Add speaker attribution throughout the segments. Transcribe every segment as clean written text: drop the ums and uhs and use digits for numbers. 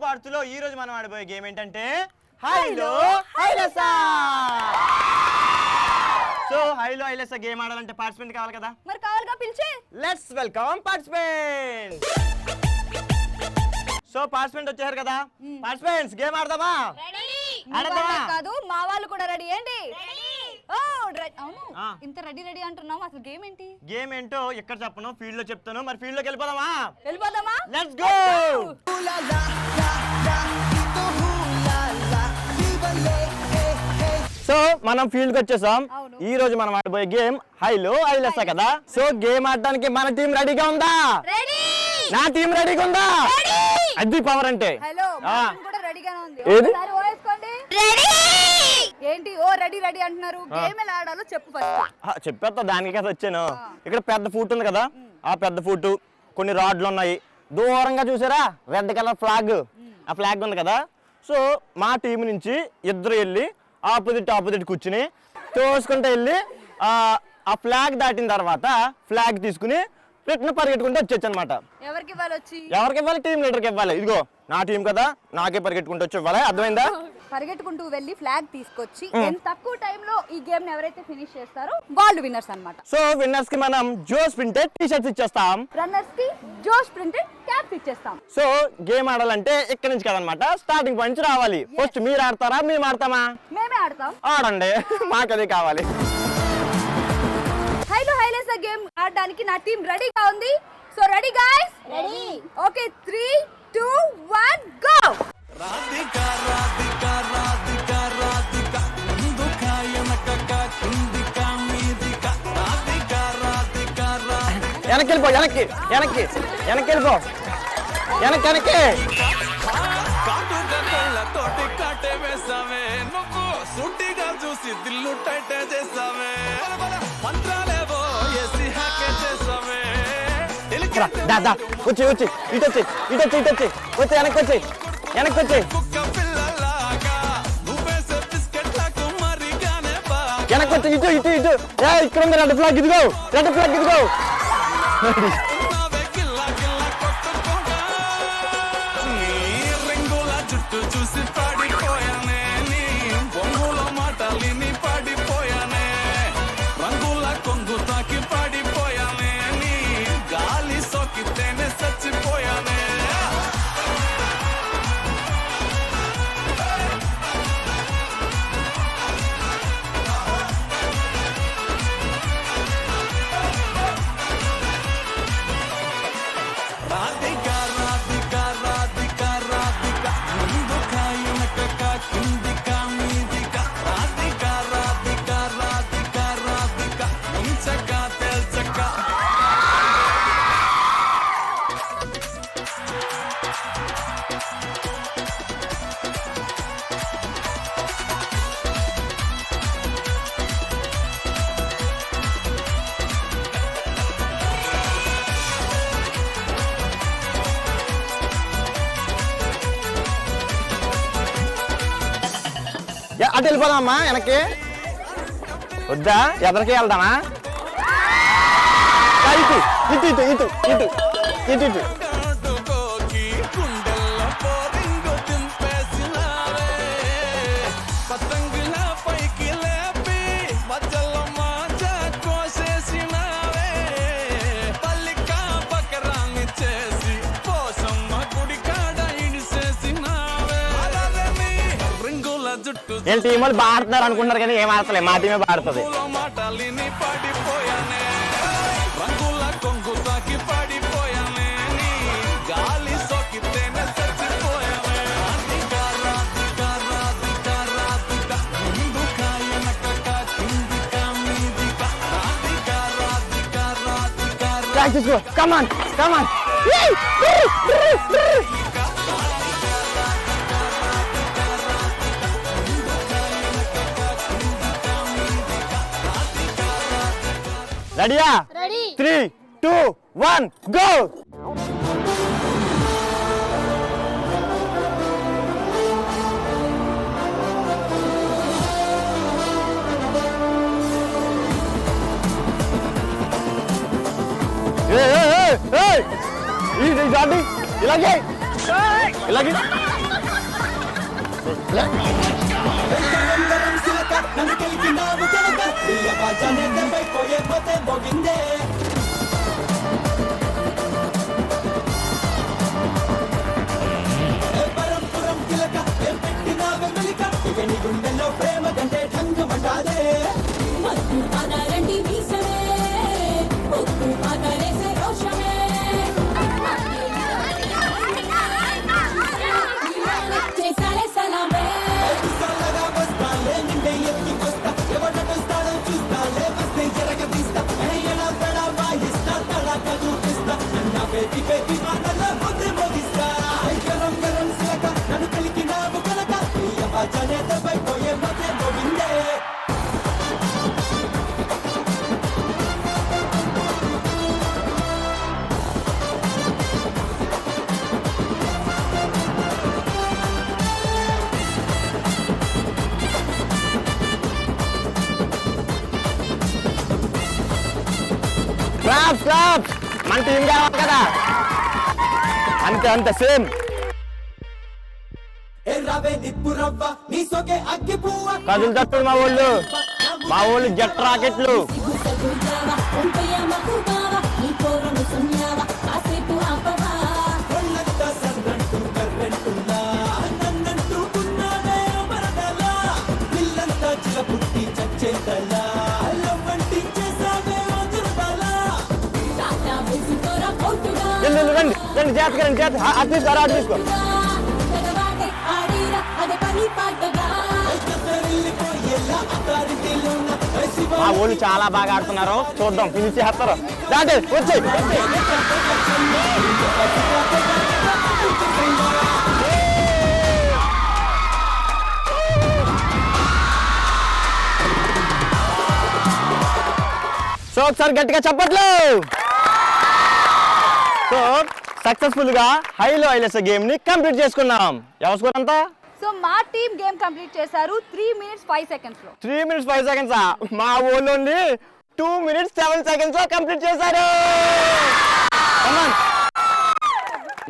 Speaker 1: పార్ట్స్లో ఈ రోజు మనం ఆడబోయే గేమ్ ఏంటంటే హైలో హైలెసా. సో హైలో హైలెసా గేమ్ ఆడాలంటే పార్టిసిపెంట్ కావాలి కదా,
Speaker 2: మరి కావాలిగా, పిలిచే.
Speaker 1: Let's welcome participant. So participant వచ్చారు కదా, పార్టిసిపెంట్స్ గేమ్ ఆడదామా? ఆడదామా?
Speaker 2: కాదు, మా వాళ్ళు కూడా రెడీ. ఏంటి? అవును, ఇంత రెడీ రెడీ అంటున్నాం, అసలు గేమ్ ఏంటి?
Speaker 1: గేమ్ ఏంటో ఇక్కడ చెప్పను, ఫీల్డ్ లో చెప్తాను. మరి ఫీల్డ్ లోకి వెళ్ళిపోదామా? Let's go. సో మనం ఫీల్డ్ కి వచ్చేసాం. ఈ రోజు మనం ఆడబోయే గేమ్ హైలో హైలెసా కదా. సో గేమ్ ఆడడానికి మన టీం రెడీగా ఉందా? నా టీం రెడీగా ఉందా? అది పవర్ అంటే.
Speaker 2: ఏంటి ఓ రెడీ రెడీ అంటున్నారు? గేమ్ ఎలా ఆడాలో చెప్పు ఫస్ట్.
Speaker 1: చెప్పేస్తా, దానికి కదా వచ్చాను. ఇక్కడ పెద్ద ఫుట్ ఉంది కదా, ఆ పెద్ద ఫుట్, కొన్ని రాడ్లు ఉన్నాయి. దూరంగా చూసారా రెడ్ కలర్ ఫ్లాగ్, ఆ ఫ్లాగ్ ఉంది కదా. సో మా టీం నుంచి ఇద్దరు వెళ్ళి ఆపోజిట్ కూర్చుని తోసుకుంటూ వెళ్ళి ఆ ఫ్లాగ్ దాటిన తర్వాత ఫ్లాగ్ తీసుకుని రిటర్న్ పరిగెట్టుకుంటూ వచ్చేచ్చు అనమాట.
Speaker 2: ఎవరికి
Speaker 1: ఇవ్వాలి? టీం లీడర్కి ఇవ్వాలి. ఇదిగో నా టీం కదా, నాకే పరిగెట్టుకుంటూ వచ్చి ఇవ్వాలి. అర్థమైందా?
Speaker 2: పరిగెట్టుకుంటూ వెళ్ళి ఫ్లాగ్ తీసుకొచ్చి ఎంత తక్కువ టైంలో ఈ గేమ్ ఎవరైతే ఫినిష్ చేస్తారో వాళ్ళు విన్నర్స్ అన్నమాట.
Speaker 1: సో విన్నర్స్ కి మనం జోస్ ప్రింటెడ్ టీ షర్ట్స్ ఇచ్చేస్తాం,
Speaker 2: రన్నర్స్ కి జోస్ ప్రింటెడ్ క్యాప్స్ ఇచ్చేస్తాం.
Speaker 1: సో గేమ్ ఆడాలంటే ఇక్కడ నుంచి కదనమాట, స్టార్టింగ్ పాయింట్ నుంచి రావాలి. ఫస్ట్ మీరు ఆడతారా మేము ఆడతామా?
Speaker 2: మేమే ఆడతాం.
Speaker 1: ఆడండి, మాకు అదే కావాలి.
Speaker 2: హైలో హైలెసా గేమ్ ఆడడానికి నా టీం రెడీగా ఉంది. So ready guys? Ready. Okay, 3 2 1 go.
Speaker 3: Radhika Radhika Radhika Radhika ముందుకా ఎనకక కిందిక మీదిక రాధిక రాధిక రాధిక
Speaker 1: వెనక్కి వెళ్ళిపో, వెనక్కి వెళ్ళిపో, వెనక్కి.
Speaker 3: కాటుగా కళ్ళతోటి కాటే వేసావే, నువ్వు సూటిగా చూసి దిల్లు టైటే చేసావే, మంత్రాలేవో వేసి హ్యాకే చేసావే.
Speaker 1: వచ్చి ఇటు వెనక్కి వచ్చి
Speaker 3: కుక్క పిల్లలాగా నువ్వేసే బిస్కెట్లకు మరిగానే
Speaker 1: వెనక్కి వచ్చి ఇటు ఇక్కడ ఉంది రెడ్ ఫ్లాగ్, ఇదిగో
Speaker 3: నావే గిల్ల గిల్ల కొట్టుకోగా నీ రింగుల జుట్టు చూసి పాడిపోయానే, నీ బొంగుల మాటలిని పాడిపోయానే, రంగుల కొంగు తాకి పాడిపోయానే, నీ గాలి సోకితేనే చచ్చిపోయానే. రాధిక రాధిక రాధిక రాధిక ముందుకా ఎనకక కిందిక మీదిక రాధిక రాధిక రాధిక రాధిక ముంచక తెల్చక.
Speaker 1: అటు వెళ్ళిపోదామా? వెనక్కి వద్దా? ఎదరికి వెళ్దామా? ఇటు
Speaker 3: గోకి గుండెల్ల పోరింగు దింపేసినావే, పతంగుల పైకి లేపి మధ్యలో మాజా కోసేసినావే, పల్లిక బకరాన్ని చేసి పోసమ్మ గుడి కాడ ఇడిసేసినావే. రింగుల జుట్టు
Speaker 1: ఏంటి టీములు బాగా ఆడుతున్నారు అనుకుంటున్నారు కానీ ఏం ఆడతలే, మా టీమే బాగా ఆడుతుంది.
Speaker 3: మాటలిని పడిపోయానే, రంగుల కొంగు తాకి పడిపోయానే, నీ గాలి సోకితేనే చచ్చిపోయానే. రాధిక రాధిక రాధిక రాధిక ముందుకా ఎనకక కిందిక మీదిక Radhika Radhika Radhika
Speaker 1: practice go, come on రెడీయా? 3 2 1 గో. ఇలాగే ఇలాగే క్లాప్స్ మన టీం కావాలి కదా అంతే అంతే సేమ్ కదులుతాడు మా వాళ్ళు జెట్ రాకెట్లు రండి రండి జాతకి రండి జాత అది తీసుకో అది తీసుకో మా ఊళ్ళు చాలా బాగా ఆడుతున్నారు చూద్దాం ఫినిష్ చేస్తారు దాటే వచ్చే సో ఒకసారి గట్టిగా చెప్పట్లు సో సక్సెస్ఫుల్ గా హైలో హైలెస్ గేమ్ ని కంప్లీట్ చేసుకున్నాం ఎవరి స్కోర్ అంతా
Speaker 2: సో మా టీం గేమ్ కంప్లీట్ చేశారు 3 minutes 5 seconds లో
Speaker 1: 3 minutes 5 seconds మా వాళ్ళు ఓన్లీ 2 minutes 7 seconds లో కంప్లీట్ చేశారు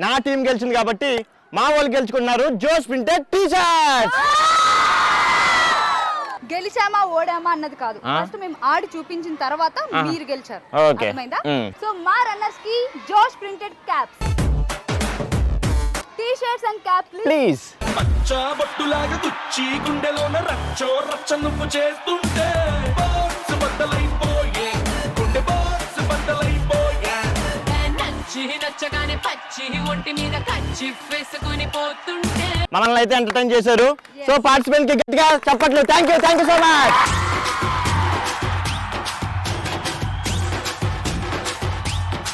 Speaker 1: నా టీం గెలిచింది కాబట్టి మా వాళ్ళు గెలుచుకున్నారు జోస్ ప్రింటెడ్ టీ షర్ట్స్
Speaker 2: గెలిచామా ఓడామా అన్నది కాదు ఫస్ట్ మేము ఆడి చూపించిన తర్వాత మీరు గెలిచారు
Speaker 1: ఓకే
Speaker 2: అర్థమైందా సో మా రన్నర్స్ కి జోష్ printed caps T shirts and caps
Speaker 1: please
Speaker 3: పచ్చా బొట్టులాగా గుచ్చి గుండెలోన రచ్చో రచ్చ నువ్వు చేస్తుంటే బాక్స్ బద్దలైపోయే గుండె బాక్స్ బద్దలైపోయే
Speaker 4: నచ్చగానే పచ్చి ఒంటి మీద కచ్చి వేసుకుని పోతుంటే
Speaker 1: మనల్ని అయితే ఎంటర్టైన్ చేశారు సో పార్టిసిపెంట్ కి గట్టిగా చెప్పట్లు థ్యాంక్ యూ సో మచ్